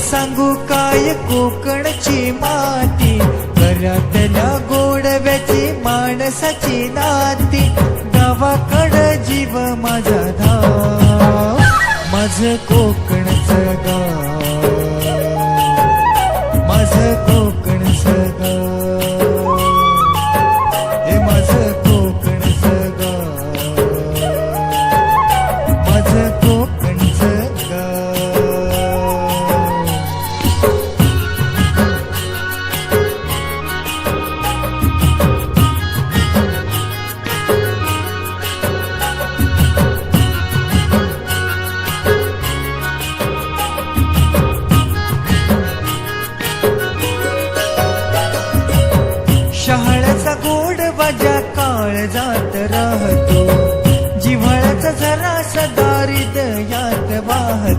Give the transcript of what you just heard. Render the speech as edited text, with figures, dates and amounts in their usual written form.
सांगू काय कोकणची माती, घरातल्या गोडव्याची माणसाची नाती, गावाकडं जीव माझा धाव, माझं कोकणचं गाव, माझं कोकणचं गाव, हे माझं कोकणचं गाव, माझं कोकणचं गाव. शहाळ्याचा गोड वाजा काळजात राहतो, जिव्हाळ्याचा झरा सदा हृदयात वाहतो.